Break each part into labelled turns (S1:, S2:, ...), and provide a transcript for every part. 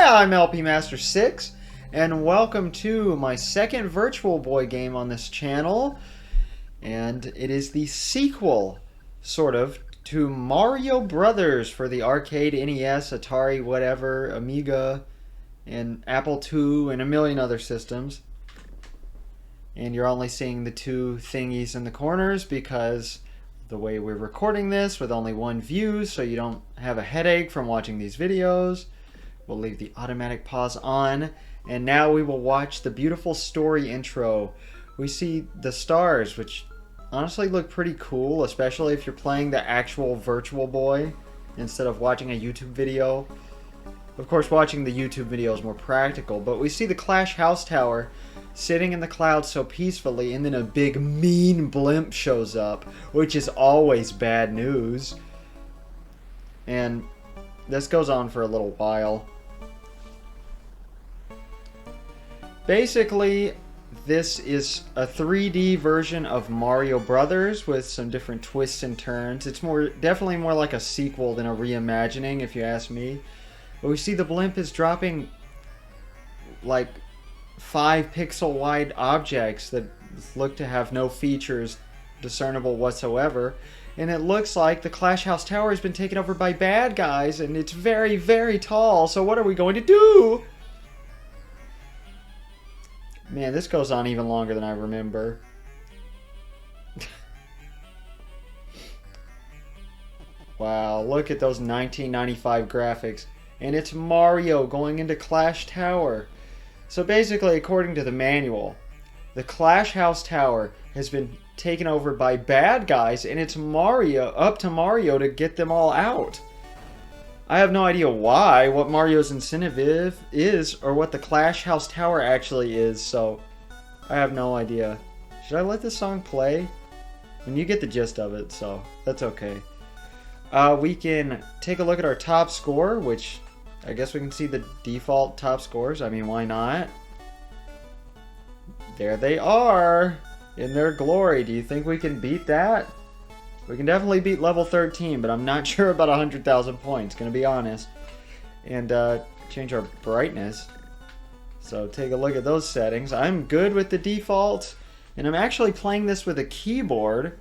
S1: Yeah, I'm LP Master 6, and welcome to my second Virtual Boy game on this channel. And it is the sequel, sort of, to Mario Brothers for the arcade, NES, Atari, whatever, Amiga, and Apple II, and a million other systems. And you're only seeing the two thingies in the corners because the way we're recording this with only one view, so you don't have a headache from watching these videos. We'll leave the automatic pause on, and now we will watch the beautiful story intro. We see the stars, which honestly look pretty cool, especially if you're playing the actual Virtual Boy instead of watching a YouTube video. Of course, watching the YouTube video is more practical, but we see the Clash House Tower sitting in the clouds so peacefully, and then a big mean blimp shows up, which is always bad news. And this goes on for a little while. Basically, this is a 3D version of Mario Brothers with some different twists and turns. It's definitely more like a sequel than a reimagining, if you ask me. But we see the blimp is dropping like 5 pixel wide objects that look to have no features discernible whatsoever, and it looks like the Clash House Tower has been taken over by bad guys, and it's very, very tall. So what are we going to do? Man, this goes on even longer than I remember. Wow, look at those 1995 graphics, and it's Mario going into Clash Tower. So basically, according to the manual, the Clash House Tower has been taken over by bad guys, and it's up to Mario to get them all out. I have no idea why, what Mario's incentive is, or what the Clash House Tower actually is, so I have no idea. Should I let this song play? I mean, you get the gist of it, so that's okay. We can take a look at our top score, which I guess we can see the default top scores. I mean, why not? There they are in their glory. Do you think we can beat that? We can definitely beat level 13, but I'm not sure about 100,000 points, gonna be honest. And change our brightness. So take a look at those settings. I'm good with the default, and I'm actually playing this with a keyboard.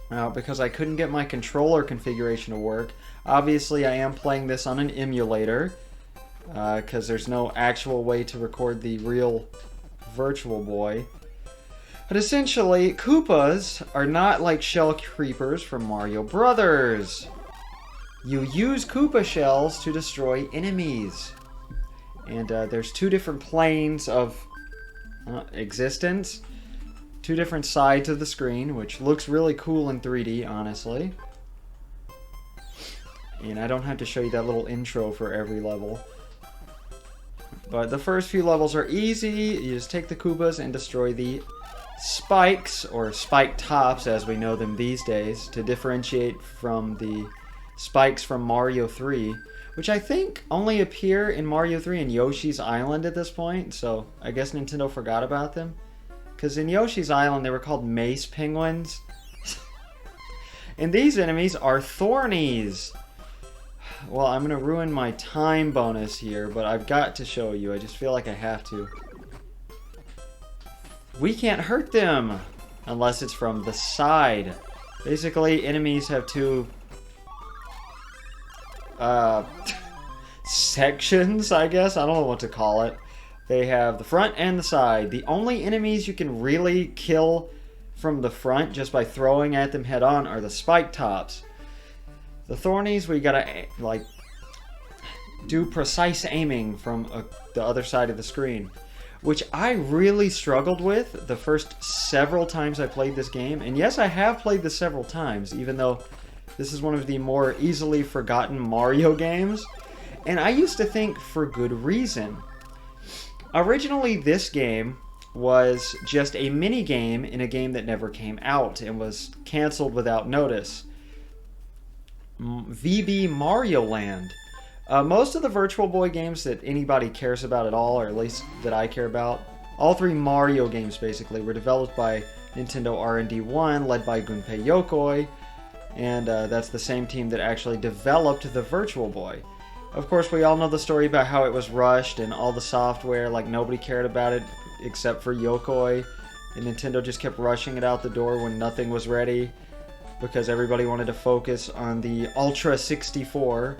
S1: Because I couldn't get my controller configuration to work. Obviously, I am playing this on an emulator, because there's no actual way to record the real Virtual Boy. But essentially, Koopas are not like shell creepers from Mario Brothers. You use Koopa shells to destroy enemies. And there's two different planes of existence. Two different sides of the screen, which looks really cool in 3D, honestly. And I don't have to show you that little intro for every level. But the first few levels are easy. You just take the Koopas and destroy the spikes, or spike tops as we know them these days, to differentiate from the spikes from Mario 3, which I think only appear in Mario 3 and Yoshi's Island at this point, so I guess Nintendo forgot about them. Because in Yoshi's Island, they were called Mace Penguins. And these enemies are Thornies. Well, I'm going to ruin my time bonus here, but I've got to show you. I just feel like I have to. We can't hurt them unless it's from the side. Basically, enemies have two sections, I guess. I don't know what to call it. They have the front and the side. The only enemies you can really kill from the front just by throwing at them head on are the spike tops. The Thornies, we gotta like do precise aiming from the other side of the screen, which I really struggled with the first several times I played this game. And yes, I have played this several times, even though this is one of the more easily forgotten Mario games. And I used to think for good reason. Originally, this game was just a mini-game in a game that never came out and was canceled without notice. VB Mario Land. Most of the Virtual Boy games that anybody cares about at all, or at least that I care about, all 3 Mario games basically, were developed by Nintendo R&D 1, led by Gunpei Yokoi, and that's the same team that actually developed the Virtual Boy. Of course, we all know the story about how it was rushed and all the software, like nobody cared about it except for Yokoi. And Nintendo just kept rushing it out the door when nothing was ready because everybody wanted to focus on the Ultra 64,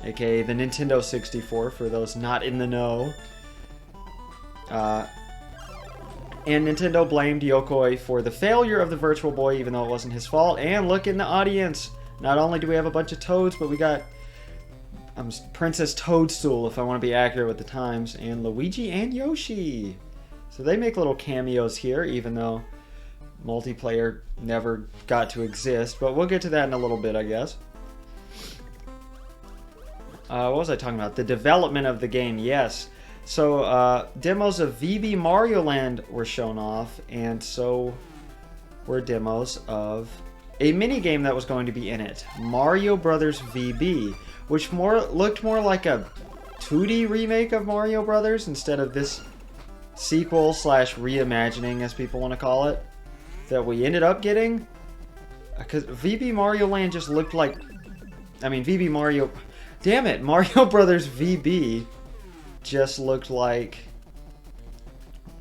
S1: aka the Nintendo 64 for those not in the know. And Nintendo blamed Yokoi for the failure of the Virtual Boy, even though it wasn't his fault. And look in the audience! Not only do we have a bunch of Toads, but we got Princess Toadstool, if I want to be accurate with the times, and Luigi and Yoshi. So they make little cameos here, even though multiplayer never got to exist. But we'll get to that in a little bit, I guess. What was I talking about? The development of the game, yes. So, demos of VB Mario Land were shown off, and so were demos of a minigame that was going to be in it. Mario Brothers VB, which looked more like a 2D remake of Mario Brothers instead of this sequel slash reimagining, as people want to call it, that we ended up getting. Because VB Mario Land just looked like... I mean, VB Mario... Damn it! Mario Brothers VB just looked like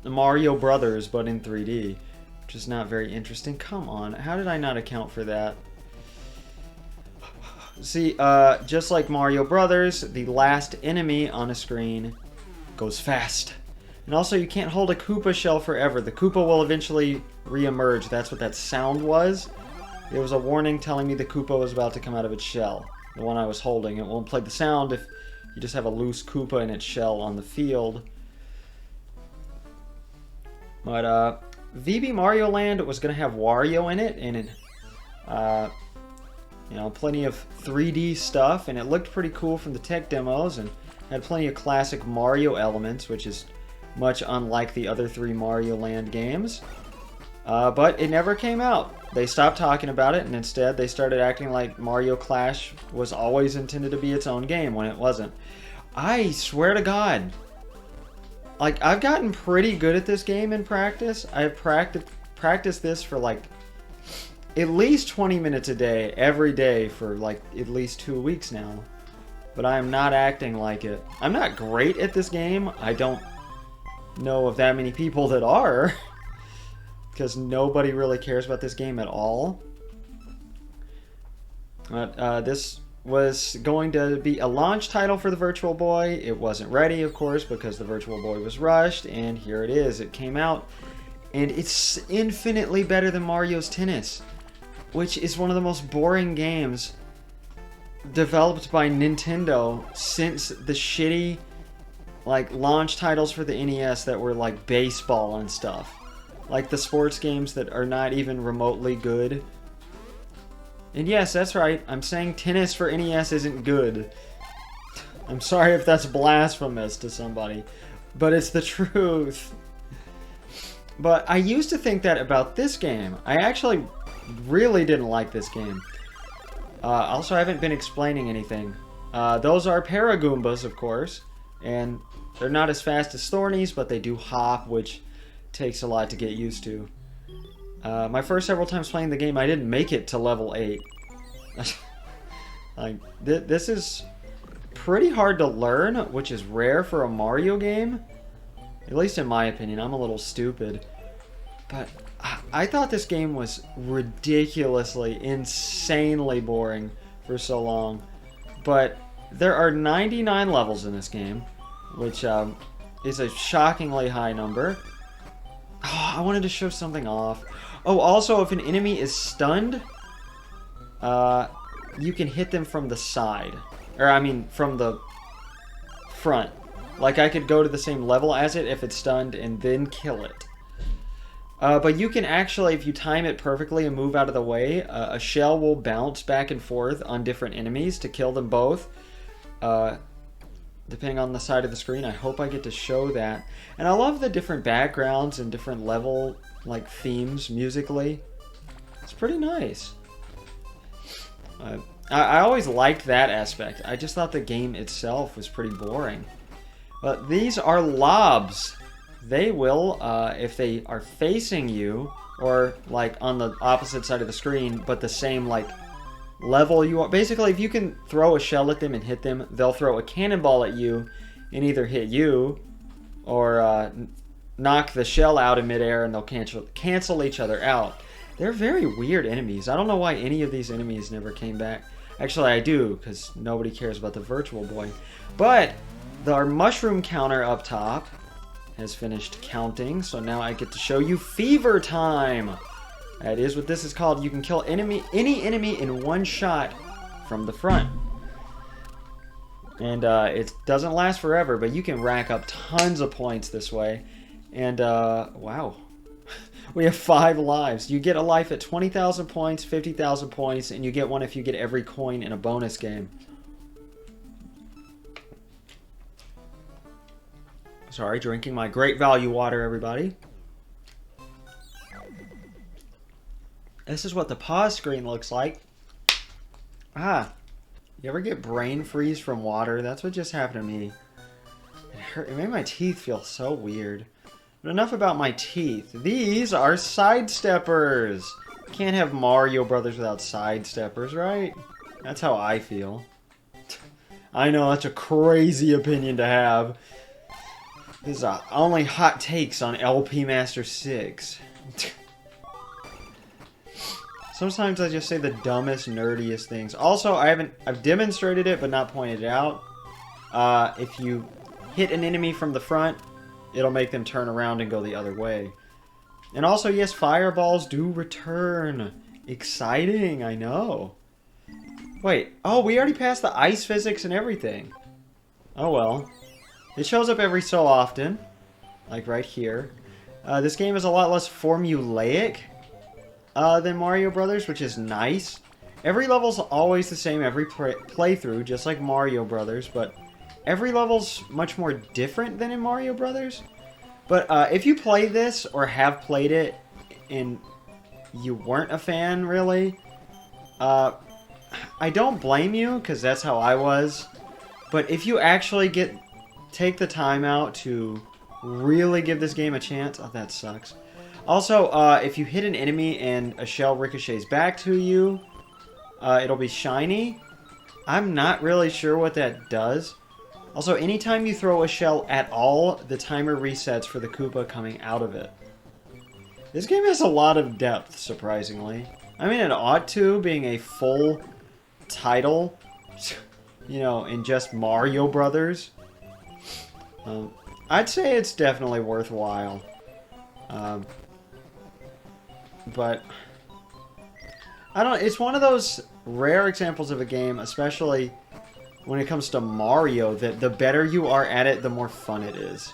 S1: the Mario Brothers, but in 3D. Which is not very interesting. Come on, how did I not account for that? See, just like Mario Brothers, the last enemy on a screen goes fast. And also, you can't hold a Koopa shell forever. The Koopa will eventually re-emerge. That's what that sound was. It was a warning telling me the Koopa was about to come out of its shell. The one I was holding. It won't play the sound if you just have a loose Koopa in its shell on the field. But, VB Mario Land was going to have Wario in it, and you know, plenty of 3D stuff, and it looked pretty cool from the tech demos, and had plenty of classic Mario elements, which is much unlike the other 3 Mario Land games. But it never came out. They stopped talking about it, and instead they started acting like Mario Clash was always intended to be its own game when it wasn't. I swear to God, like, I've gotten pretty good at this game in practice. I've practiced this for like at least 20 minutes a day, every day for like at least 2 weeks now. But I am not acting like it. I'm not great at this game. I don't know of that many people that are. Because nobody really cares about this game at all. But this was going to be a launch title for the Virtual Boy. It wasn't ready, of course, because the Virtual Boy was rushed. And here it is. It came out. And it's infinitely better than Mario's Tennis, which is one of the most boring games developed by Nintendo since the shitty like launch titles for the NES that were like baseball and stuff. Like the sports games that are not even remotely good. And yes, that's right, I'm saying tennis for NES isn't good. I'm sorry if that's blasphemous to somebody, but it's the truth. But I used to think that about this game. I actually really didn't like this game. Also, I haven't been explaining anything. Those are Paragoombas, of course, and they're not as fast as Thornies, but they do hop, which takes a lot to get used to. My first several times playing the game, I didn't make it to level 8. Like, this is pretty hard to learn, which is rare for a Mario game. At least in my opinion. I'm a little stupid. But I thought this game was ridiculously, insanely boring for so long. But there are 99 levels in this game, which is a shockingly high number. Oh, I wanted to show something off. Oh, also, if an enemy is stunned, you can hit them from the side. Or, I mean, from the front. Like, I could go to the same level as it if it's stunned and then kill it. But you can actually, if you time it perfectly and move out of the way, a shell will bounce back and forth on different enemies to kill them both. Depending on the side of the screen. I hope I get to show that. And I love the different backgrounds and different level, like, themes musically. It's pretty nice. I always liked that aspect. I just thought the game itself was pretty boring. But these are lobs. They will, if they are facing you, or like on the opposite side of the screen, but the same like level you are. Basically, if you can throw a shell at them and hit them, they'll throw a cannonball at you and either hit you or knock the shell out in midair, and they'll cancel each other out. They're very weird enemies. I don't know why any of these enemies never came back. Actually, I do, because nobody cares about the Virtual Boy. But our mushroom counter up top has finished counting, so now I get to show you Fever Time. That is what this is called. You can kill any enemy in one shot from the front. And it doesn't last forever, but you can rack up tons of points this way. And, wow. We have 5 lives. You get a life at 20,000 points, 50,000 points, and you get one if you get every coin in a bonus game. Sorry, drinking my great value water, everybody. This is what the pause screen looks like. Ah, you ever get brain freeze from water? That's what just happened to me. It made my teeth feel so weird. But enough about my teeth. These are sidesteppers. Can't have Mario Brothers without sidesteppers, right? That's how I feel. I know, that's a crazy opinion to have. This is only hot takes on LP Master 6. Sometimes I just say the dumbest, nerdiest things. Also, I've demonstrated it, but not pointed it out. If you hit an enemy from the front, it'll make them turn around and go the other way. And also, yes, fireballs do return. Exciting, I know. Wait, oh, we already passed the ice physics and everything. Oh well. It shows up every so often, like right here. This game is a lot less formulaic than Mario Brothers, which is nice. Every level's always the same every playthrough, just like Mario Brothers, but every level's much more different than in Mario Brothers. But if you play this, or have played it, and you weren't a fan, really, I don't blame you, because that's how I was. But if you actually take the time out to really give this game a chance... Oh, that sucks. Also, if you hit an enemy and a shell ricochets back to you, it'll be shiny. I'm not really sure what that does. Also, anytime you throw a shell at all, the timer resets for the Koopa coming out of it. This game has a lot of depth, surprisingly. I mean, it ought to, being a full title, you know, in just Mario Brothers. I'd say it's definitely worthwhile. But I don't. It's one of those rare examples of a game, especially when it comes to Mario, that the better you are at it, the more fun it is.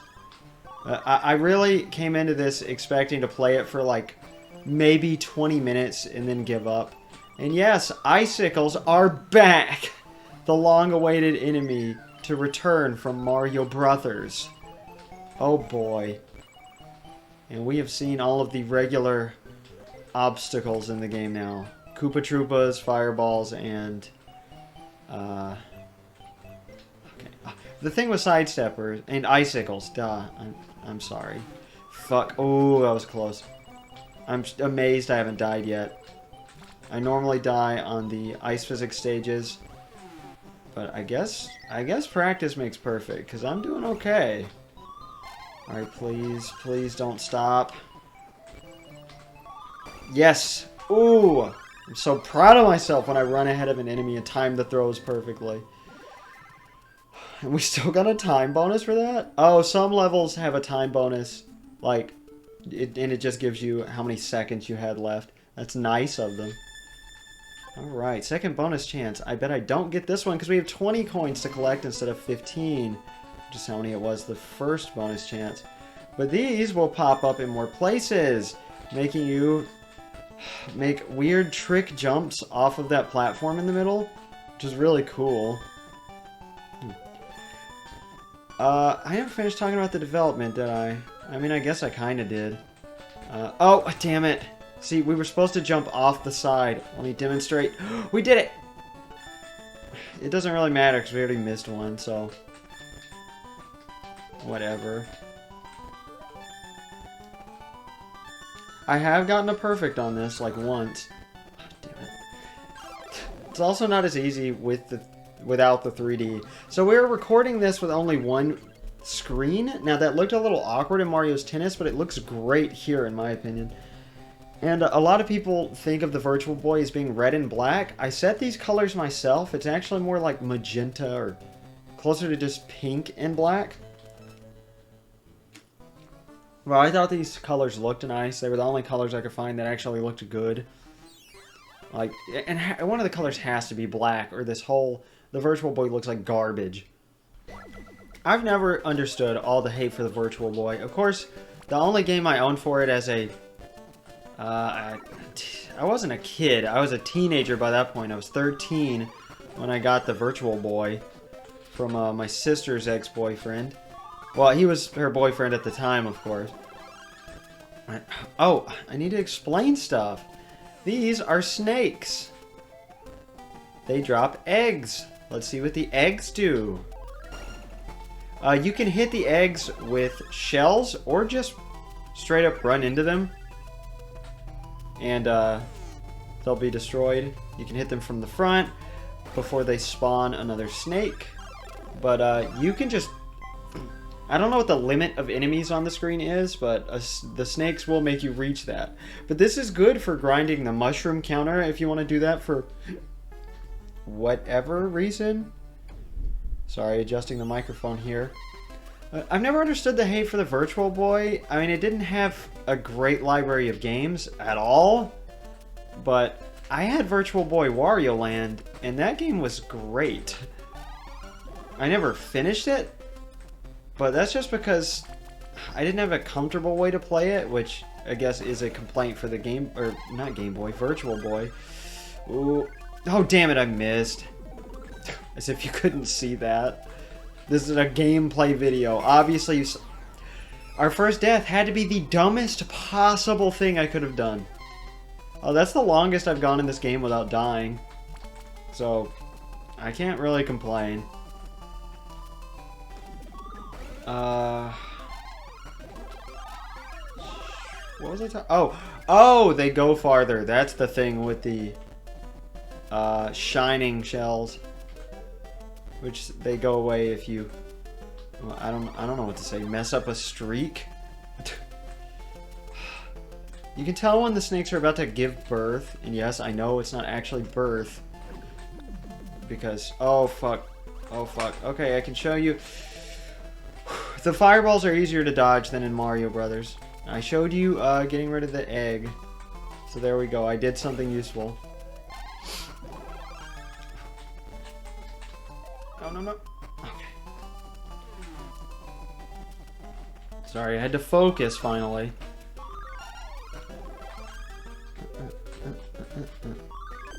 S1: I really came into this expecting to play it for like maybe 20 minutes and then give up. And yes, icicles are back! The long-awaited enemy to return from Mario Brothers. Oh boy. And we have seen all of the regular obstacles in the game now. Koopa Troopas, fireballs, and... okay. The thing with sidesteppers and icicles, duh. I'm sorry. Fuck. Oh, that was close. I'm amazed I haven't died yet. I normally die on the ice physics stages. But I guess practice makes perfect, because I'm doing okay. Alright, please don't stop. Yes! Ooh! I'm so proud of myself when I run ahead of an enemy and time the throws perfectly. And we still got a time bonus for that? Oh, some levels have a time bonus. Like, and it just gives you how many seconds you had left. That's nice of them. Alright, second bonus chance. I bet I don't get this one because we have 20 coins to collect instead of 15. Which is how many it was the first bonus chance. But these will pop up in more places, making you make weird trick jumps off of that platform in the middle, which is really cool. I didn't finish talking about the development, did I? I mean, I guess I kind of did. Oh, damn it. See, we were supposed to jump off the side. Let me demonstrate. We did it! It doesn't really matter because we already missed one, so... whatever. I have gotten a perfect on this, like, once. Damn it. It's also not as easy without the 3D. So we're recording this with only one screen. Now that looked a little awkward in Mario's Tennis, but it looks great here in my opinion. And a lot of people think of the Virtual Boy as being red and black. I set these colors myself. It's actually more like magenta or closer to just pink and black. Well, I thought these colors looked nice. They were the only colors I could find that actually looked good. Like, and one of the colors has to be black, or the Virtual Boy looks like garbage. I've never understood all the hate for the Virtual Boy. Of course, the only game I owned for it as a... I wasn't a kid. I was a teenager by that point. I was 13 when I got the Virtual Boy from my sister's ex-boyfriend. Well, he was her boyfriend at the time, of course. Oh, I need to explain stuff. These are snakes. They drop eggs. Let's see what the eggs do. You can hit the eggs with shells or just straight up run into them. And they'll be destroyed. You can hit them from the front before they spawn another snake. But you can just... I don't know what the limit of enemies on the screen is, but the snakes will make you reach that. But this is good for grinding the mushroom counter if you want to do that for whatever reason. Sorry, adjusting the microphone here. I've never understood the hate for the Virtual Boy. I mean, it didn't have a great library of games at all, but I had Virtual Boy Wario Land, and that game was great. I never finished it, but that's just because I didn't have a comfortable way to play it, which I guess is a complaint for the game, or not Game Boy, Virtual Boy. Ooh. Oh, damn it, I missed. As if you couldn't see that. This is a gameplay video. Obviously, our first death had to be the dumbest possible thing I could have done. Oh, that's the longest I've gone in this game without dying. So, I can't really complain. What was I talking? Oh, they go farther. That's the thing with the shining shells. Which they go away if you... Well, I don't know what to say. Mess up a streak? You can tell when the snakes are about to give birth. And yes, I know it's not actually birth. Because... Oh, fuck. Oh, fuck. Okay, I can show you. The fireballs are easier to dodge than in Mario Brothers. I showed you getting rid of the egg. So there we go. I did something useful. Oh, no. Okay. Sorry, I had to focus finally.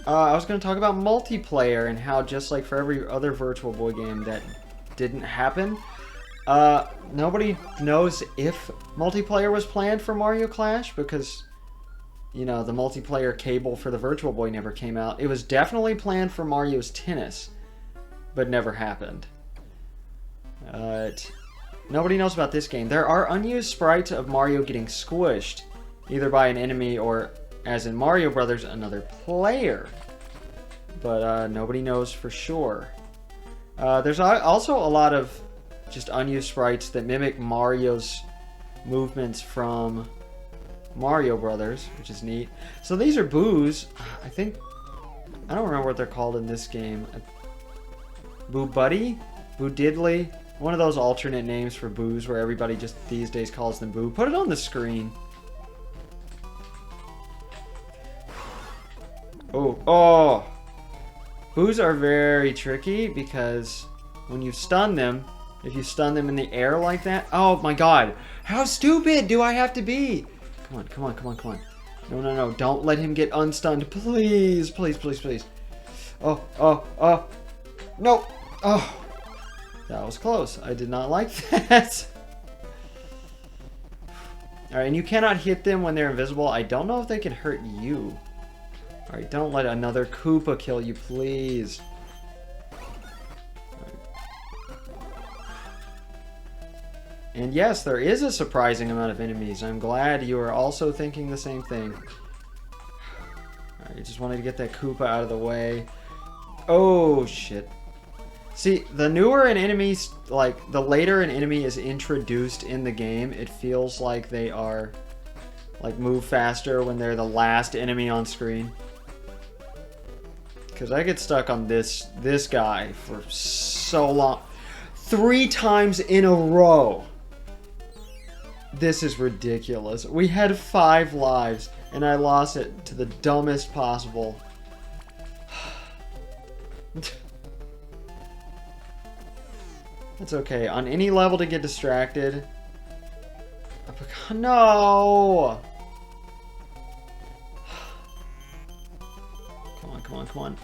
S1: I was going to talk about multiplayer and how, just like for every other Virtual Boy game, that didn't happen. Nobody knows if multiplayer was planned for Mario Clash because, you know, the multiplayer cable for the Virtual Boy never came out. It was definitely planned for Mario's Tennis, but never happened. Nobody knows about this game. There are unused sprites of Mario getting squished, either by an enemy or, as in Mario Brothers, another player. But nobody knows for sure. There's also a lot of just unused sprites that mimic Mario's movements from Mario Brothers, which is neat. So these are boos. I don't remember what they're called in this game. Boo Buddy? Boo Diddly? One of those alternate names for boos where everybody just these days calls them boo. Put it on the screen. Oh. Boos are very tricky because when you stun them, if you stun them in the air like that... Oh my god. How stupid do I have to be? Come on. No. Don't let him get unstunned. Please. Oh. No. Oh. That was close. I did not like that. Alright, and you cannot hit them when they're invisible. I don't know if they can hurt you. Alright, don't let another Koopa kill you, please. And yes, there is a surprising amount of enemies. I'm glad you are also thinking the same thing. Alright, just wanted to get that Koopa out of the way. Oh, shit. See, the newer an enemy's, like, the later an enemy is introduced in the game, it feels like they are, like, move faster when they're the last enemy on screen. Because I get stuck on this guy for so long. 3 times in a row. This is ridiculous. We had 5 lives, and I lost it to the dumbest possible. It's okay. On any level to get distracted. No! Come on, come on, come on.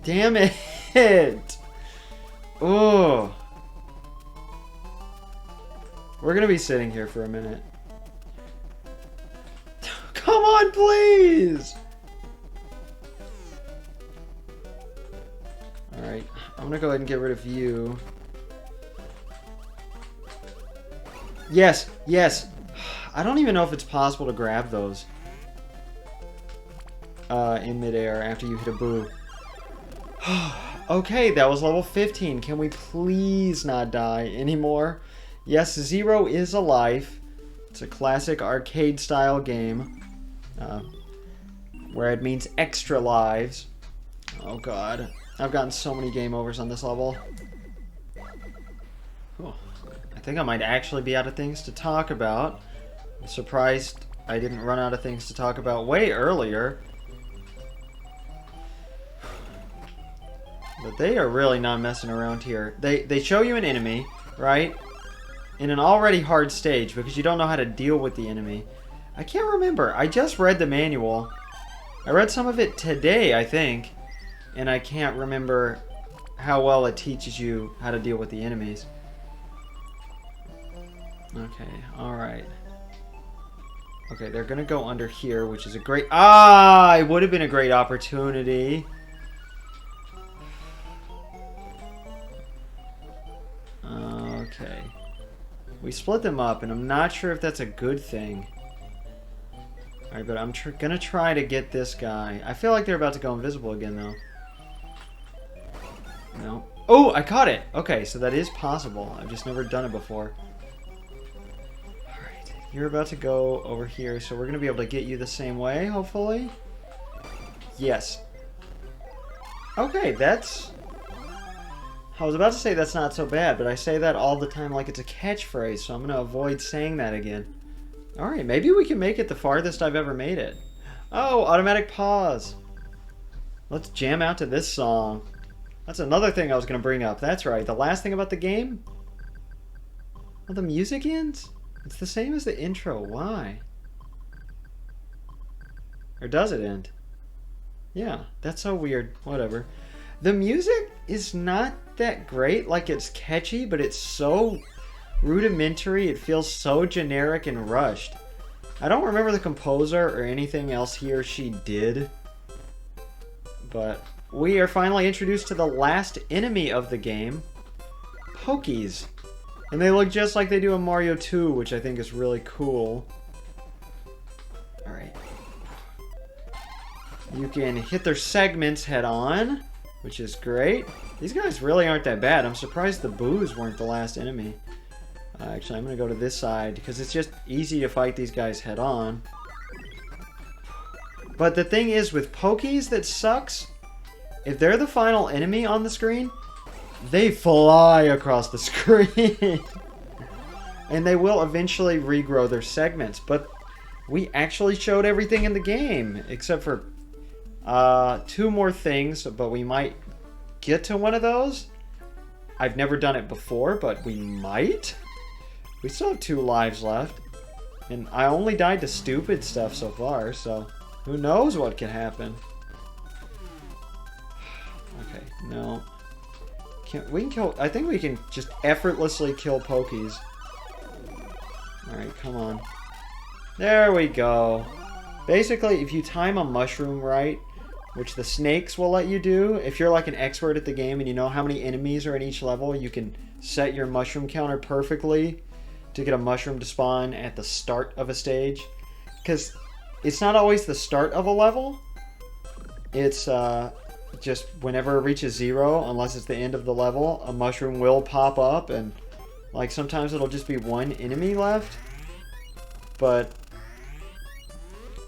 S1: Damn it! Oh. We're gonna be sitting here for a minute. Come on, please! Alright, I'm gonna go ahead and get rid of you. Yes, yes! I don't even know if it's possible to grab those in midair after you hit a boo. Okay, that was level 15. Can we please not die anymore? Yes, 0 is a life. It's a classic arcade-style game. Where it means extra lives. Oh god. I've gotten so many game overs on this level. Oh, I think I might actually be out of things to talk about. I'm surprised I didn't run out of things to talk about way earlier. But they are really not messing around here. They show you an enemy, right? In an already hard stage because you don't know how to deal with the enemy. I can't remember. I just read the manual. I read some of it today, I think. And I can't remember how well it teaches you how to deal with the enemies. Okay, alright. Okay, they're gonna go under here, which is a great... Ah! It would have been a great opportunity. Okay. We split them up, and I'm not sure if that's a good thing. Alright, but I'm gonna try to get this guy. I feel like they're about to go invisible again, though. No. Oh, I caught it! Okay, so that is possible. I've just never done it before. Alright, you're about to go over here, so we're gonna be able to get you the same way, hopefully? Yes. Okay, that's... I was about to say that's not so bad, but I say that all the time like it's a catchphrase, so I'm going to avoid saying that again. Alright, maybe we can make it the farthest I've ever made it. Oh, automatic pause. Let's jam out to this song. That's another thing I was going to bring up. That's right, the last thing about the game? Well, the music ends? It's the same as the intro. Why? Or does it end? Yeah, that's so weird. Whatever. The music is not that great. Like, it's catchy, but it's so rudimentary. It feels so generic and rushed. I don't remember the composer or anything else he or she did. But we are finally introduced to the last enemy of the game. Pokies. And they look just like they do in Mario 2, which I think is really cool. Alright. You can hit their segments head on, which is great. These guys really aren't that bad. I'm surprised the boos weren't the last enemy. Actually, I'm going to go to this side because it's just easy to fight these guys head on. But the thing is, with Pokies that sucks, if they're the final enemy on the screen, they fly across the screen. And they will eventually regrow their segments. But we actually showed everything in the game, except for 2 more things, but we might get to one of those. I've never done it before, but we might. We still have 2 lives left. And I only died to stupid stuff so far, so who knows what can happen. Okay, no. We can kill... I think we can just effortlessly kill Pokies. Alright, come on. There we go. Basically, if you time a mushroom right, which the snakes will let you do, if you're like an expert at the game and you know how many enemies are in each level, you can set your mushroom counter perfectly to get a mushroom to spawn at the start of a stage. Because it's not always the start of a level. It's just whenever it reaches 0, unless it's the end of the level, a mushroom will pop up, and like sometimes it'll just be one enemy left. But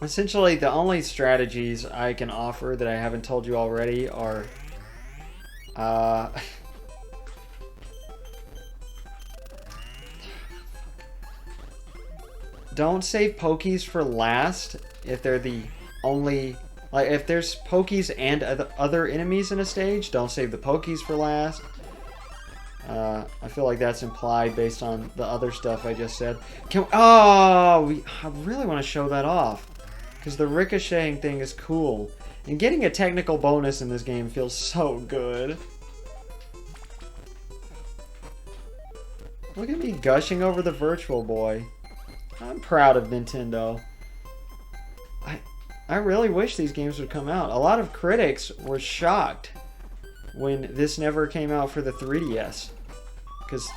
S1: essentially the only strategies I can offer that I haven't told you already are don't save pokies for last if they're the only... Like, if there's pokies and other enemies in a stage, don't save the pokies for last. I feel like that's implied based on the other stuff I just said. I really want to show that off. Because the ricocheting thing is cool. And getting a technical bonus in this game feels so good. Look at me gushing over the Virtual Boy. I'm proud of Nintendo. I really wish these games would come out. A lot of critics were shocked when this never came out for the 3DS. Because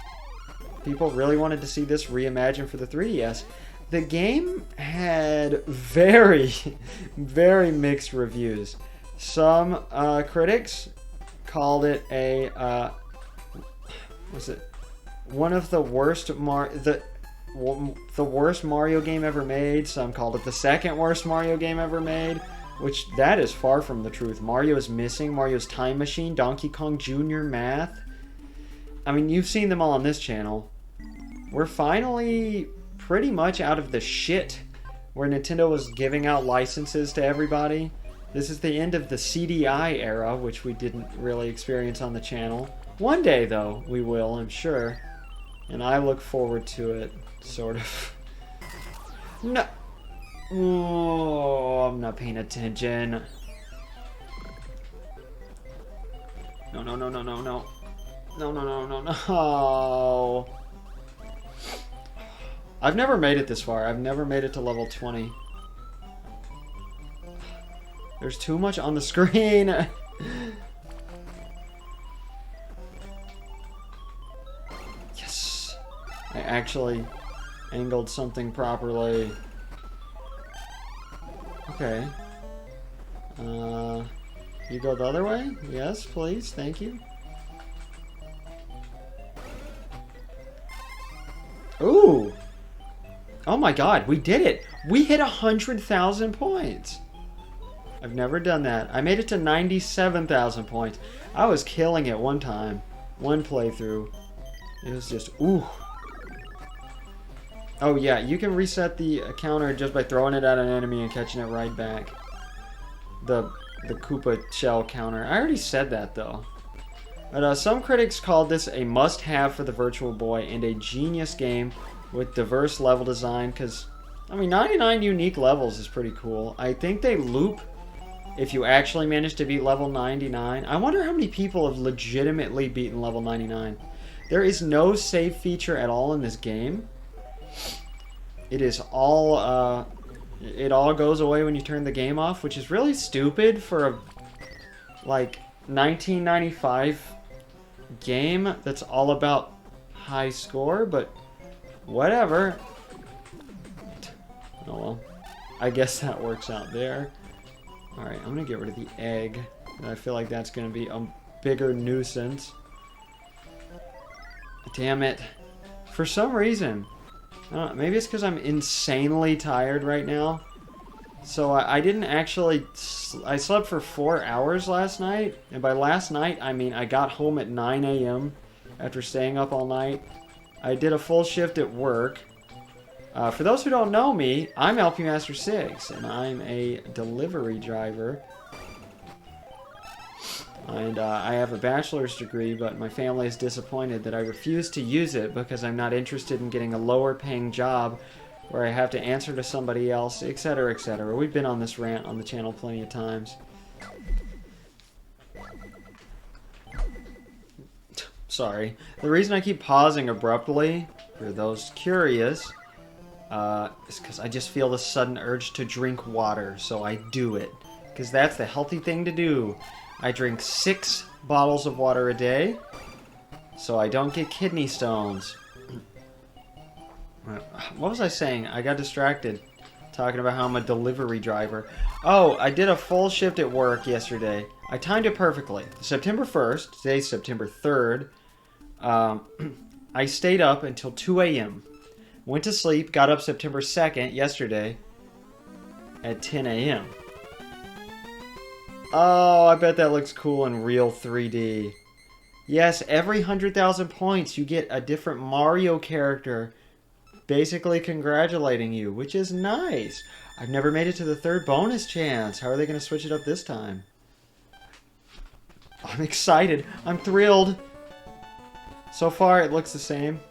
S1: people really wanted to see this reimagined for the 3DS. The game had very, very mixed reviews. Some critics called it a... one of the worst the worst Mario game ever made. Some called it the second worst Mario game ever made, which that is far from the truth. Mario is missing. Mario's Time Machine, Donkey Kong Jr. Math. I mean, you've seen them all on this channel. We're finally pretty much out of the shit where Nintendo was giving out licenses to everybody. This is the end of the CDI era, which we didn't really experience on the channel. One day, though, we will, I'm sure. And I look forward to it, sort of. No. Oh, I'm not paying attention. No, no, no, no, no, no. No, no, no, no, no. I've never made it this far. I've never made it to level 20. There's too much on the screen. Yes. I actually angled something properly. Okay. You go the other way? Yes, please. Thank you. Ooh! Oh my god, we did it! We hit 100,000 points! I've never done that. I made it to 97,000 points. I was killing it one time. One playthrough. It was just, ooh. Oh yeah, you can reset the counter just by throwing it at an enemy and catching it right back. The Koopa shell counter. I already said that though. But some critics called this a must-have for the Virtual Boy and a genius game with diverse level design, because, I mean, 99 unique levels is pretty cool. I think they loop if you actually manage to beat level 99. I wonder how many people have legitimately beaten level 99. There is no save feature at all in this game. It is all, it all goes away when you turn the game off, which is really stupid for a, like, 1995 game that's all about high score, but whatever. Oh well, I guess that works out there. Alright, I'm gonna get rid of the egg. I feel like that's gonna be a bigger nuisance. Damn it. For some reason, I don't know, maybe it's because I'm insanely tired right now. So I didn't actually... I slept for 4 hours last night. And by last night, I mean I got home at 9 a.m. after staying up all night. I did a full shift at work. For those who don't know me, I'm LP Master 6. And I'm a delivery driver. And I have a bachelor's degree, but my family is disappointed that I refuse to use it because I'm not interested in getting a lower paying job where I have to answer to somebody else, etc., etc. We've been on this rant on the channel plenty of times. Sorry. The reason I keep pausing abruptly, for those curious, is because I just feel the sudden urge to drink water, so I do it. Because that's the healthy thing to do. I drink 6 bottles of water a day, so I don't get kidney stones. What was I saying? I got distracted talking about how I'm a delivery driver. Oh, I did a full shift at work yesterday. I timed it perfectly. September 1st, today's September 3rd, I stayed up until 2 a.m. Went to sleep, got up September 2nd, yesterday, at 10 a.m. Oh, I bet that looks cool in real 3D. Yes, every 100,000 points you get a different Mario character basically congratulating you, which is nice. I've never made it to the third bonus chance. How are they going to switch it up this time? I'm excited. I'm thrilled. So far, it looks the same.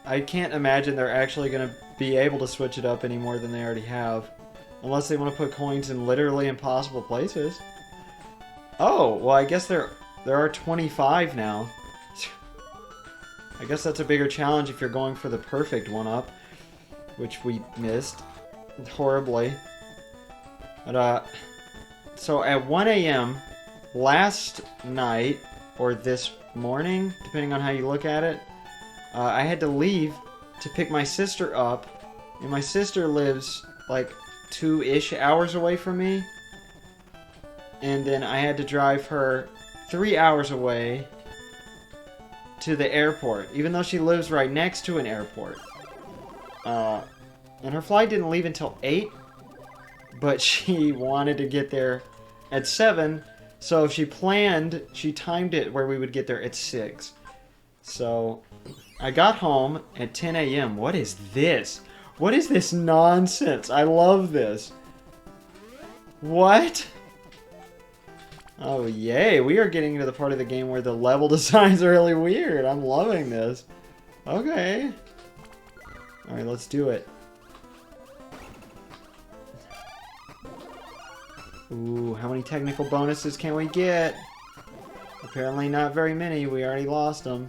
S1: I can't imagine they're actually going to be able to switch it up any more than they already have. Unless they want to put coins in literally impossible places. Oh, well, I guess there are 25 now. I guess that's a bigger challenge if you're going for the perfect one-up, which we missed horribly. But, so at 1 a.m. last night, or this morning, depending on how you look at it, I had to leave to pick my sister up, and my sister lives, like, 2-ish hours away from me, and then I had to drive her 3 hours away to the airport, even though she lives right next to an airport. And her flight didn't leave until 8, but she wanted to get there at 7, so she timed it where we would get there at 6. So I got home at 10 a.m. What is this? What is this nonsense? I love this. What? Oh, yay. We are getting into the part of the game where the level designs are really weird. I'm loving this. Okay. Alright, let's do it. Ooh, how many technical bonuses can we get? Apparently not very many. We already lost them.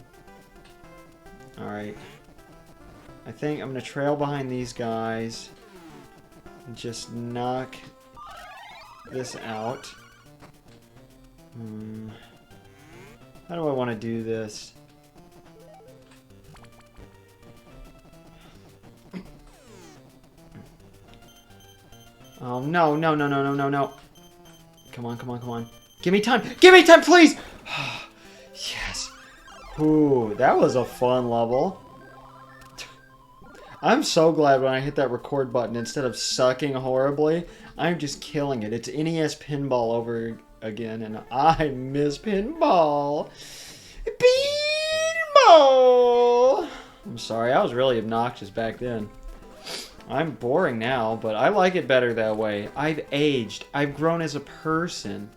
S1: Alright. I think I'm going to trail behind these guys and just knock this out. How do I want to do this? Oh, no, no, no, no, no, no, no. Come on, come on, come on. Give me time! Give me time, please! Yes. Ooh, that was a fun level. I'm so glad when I hit that record button, instead of sucking horribly, I'm just killing it. It's NES Pinball over again, and I miss pinball. Pinball! I'm sorry, I was really obnoxious back then. I'm boring now, but I like it better that way. I've aged. I've grown as a person.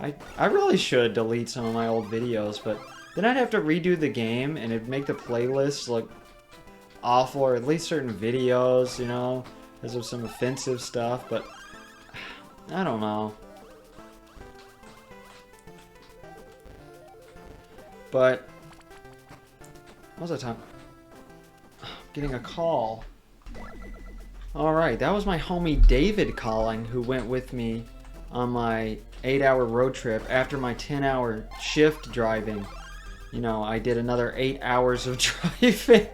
S1: I really should delete some of my old videos, but then I'd have to redo the game, and it'd make the playlist look awful, or at least certain videos, you know, because of some offensive stuff, but I don't know. But what was that time? I'm getting a call. Alright, that was my homie David calling, who went with me on my 8-hour road trip after my 10-hour shift driving. You know, I did another 8 hours of driving.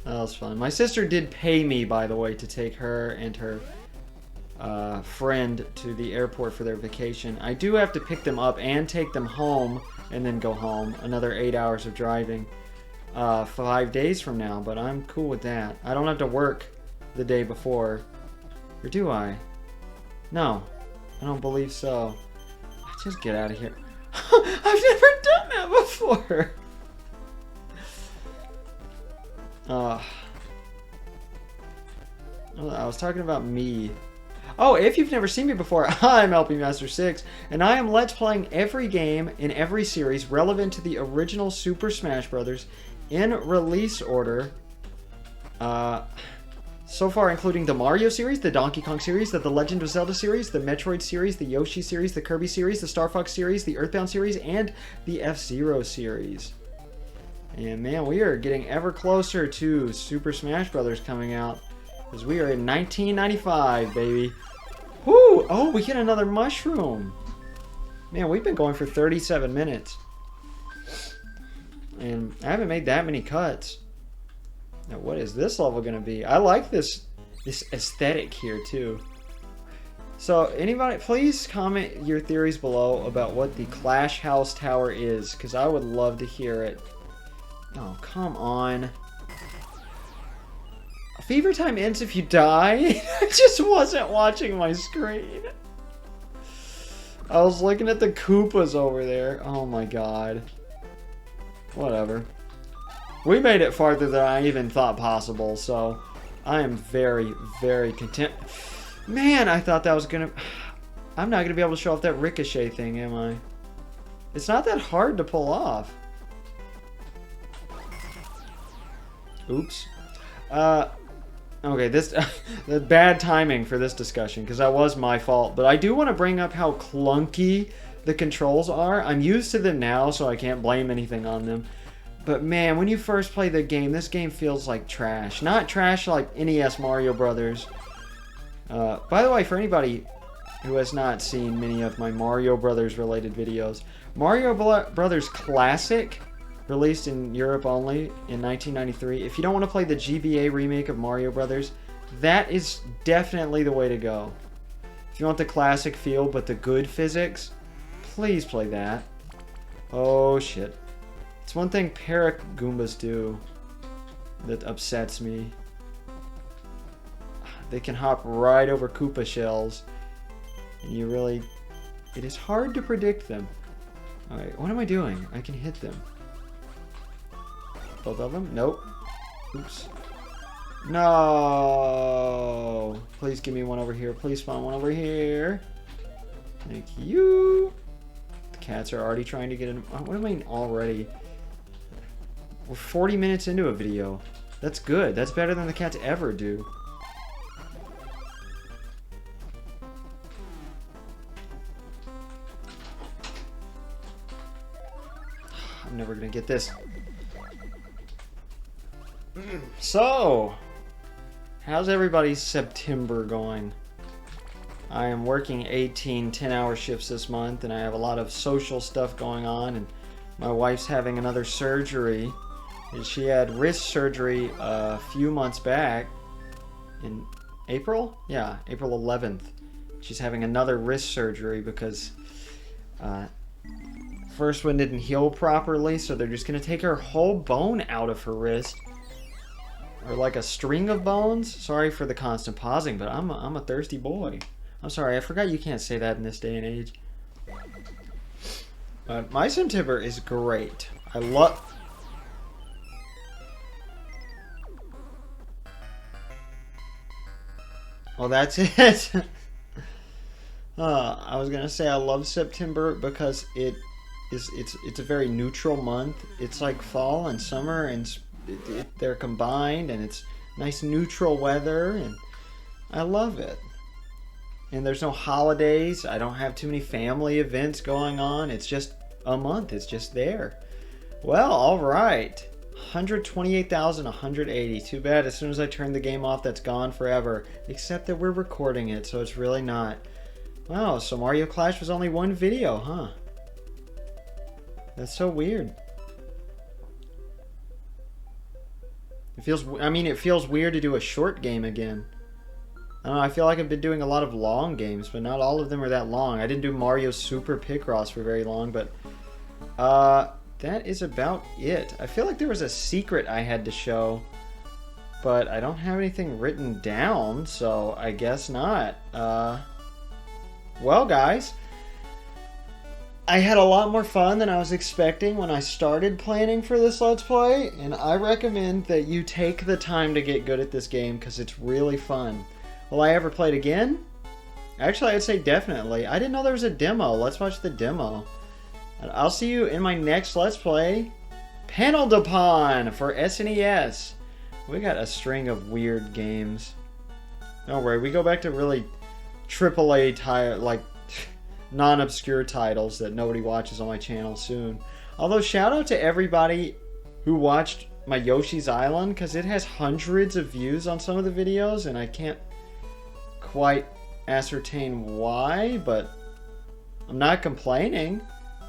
S1: That was fun. My sister did pay me, by the way, to take her and her friend to the airport for their vacation. I do have to pick them up and take them home and then go home. Another 8 hours of driving 5 days from now, but I'm cool with that. I don't have to work the day before. Or do I? No, I don't believe so. Just get out of here. I've never done that before. I was talking about me. Oh, if you've never seen me before, I'm LPMaster6, and I am Let's Playing every game in every series relevant to the original Super Smash Bros. In release order. So far, including the Mario series, the Donkey Kong series, the Legend of Zelda series, the Metroid series, the Yoshi series, the Kirby series, the Star Fox series, the Earthbound series, and the F-Zero series. And man, we are getting ever closer to Super Smash Bros. Coming out, because we are in 1995, baby. Whoo! Oh, we hit another mushroom. Man, we've been going for 37 minutes. And I haven't made that many cuts. Now, what is this level going to be? I like this aesthetic here, too. So, anybody, please comment your theories below about what the Clash House Tower is, because I would love to hear it. Oh, come on. Fever time ends if you die? I just wasn't watching my screen. I was looking at the Koopas over there. Oh my god. Whatever. We made it farther than I even thought possible, so I am very, very content. Man, I thought that was gonna... I'm not gonna be able to show off that ricochet thing, am I? It's not that hard to pull off. Oops. Okay, this... the bad timing for this discussion, because that was my fault. But I do want to bring up how clunky the controls are. I'm used to them now, so I can't blame anything on them. But man, when you first play the game, this game feels like trash. Not trash like NES Mario Brothers. By the way, for anybody who has not seen many of my Mario Brothers related videos, Mario Brothers Classic, released in Europe only in 1993. If you don't want to play the GBA remake of Mario Brothers, that is definitely the way to go. If you want the classic feel but the good physics, please play that. Oh shit. It's one thing Parrot Goombas do that upsets me. They can hop right over Koopa shells. And you really... It is hard to predict them. Alright, what am I doing? I can hit them. Both of them? Nope. Oops. No! Please give me one over here. Please spawn one over here. Thank you. The cats are already trying to get in. What do I mean already? We're 40 minutes into a video. That's good. That's better than the cats ever do. I'm never gonna get this. So, how's everybody's September going? I am working 18 10-hour shifts this month, and I have a lot of social stuff going on, and my wife's having another surgery. And she had wrist surgery a few months back in April? Yeah, April 11th. She's having another wrist surgery because first one didn't heal properly, so they're just going to take her whole bone out of her wrist. Or like a string of bones. Sorry for the constant pausing, but I'm a thirsty boy. I'm sorry, I forgot you can't say that in this day and age. My September is great. I love... Well, that's it. I was gonna say I love September because it's a very neutral month. It's like fall and summer, and they're combined, and it's nice neutral weather, and I love it. And there's no holidays. I don't have too many family events going on. It's just a month. It's just there. Well, all right. 128,180. Too bad as soon as I turn the game off, that's gone forever. Except that we're recording it, so it's really not. Wow, so Mario Clash was only one video, huh? That's so weird. It feels weird to do a short game again. I don't know, I feel like I've been doing a lot of long games, but not all of them are that long. I didn't do Mario Super Picross for very long, but that is about it. I feel like there was a secret I had to show, but I don't have anything written down, so I guess not. Well, guys, I had a lot more fun than I was expecting when I started planning for this Let's Play, and I recommend that you take the time to get good at this game because it's really fun. Will I ever play it again? Actually, I'd say definitely. I didn't know there was a demo. Let's watch the demo. I'll see you in my next Let's Play, Panel Upon for SNES. We got a string of weird games. Don't worry, we go back to really AAA like non-obscure titles that nobody watches on my channel soon. Although shout out to everybody who watched my Yoshi's Island, because it has hundreds of views on some of the videos, and I can't quite ascertain why, but I'm not complaining.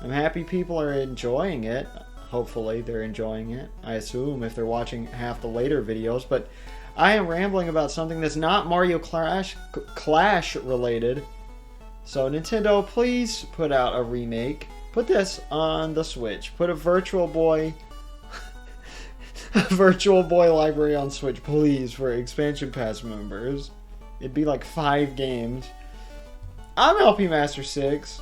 S1: I'm happy people are enjoying it. Hopefully they're enjoying it. I assume if they're watching half the later videos. But I am rambling about something that's not Mario Clash related. So Nintendo, please put out a remake. Put this on the Switch. Put a Virtual Boy library on Switch, please, for expansion pass members. It'd be like 5 games. I'm LP Master 6.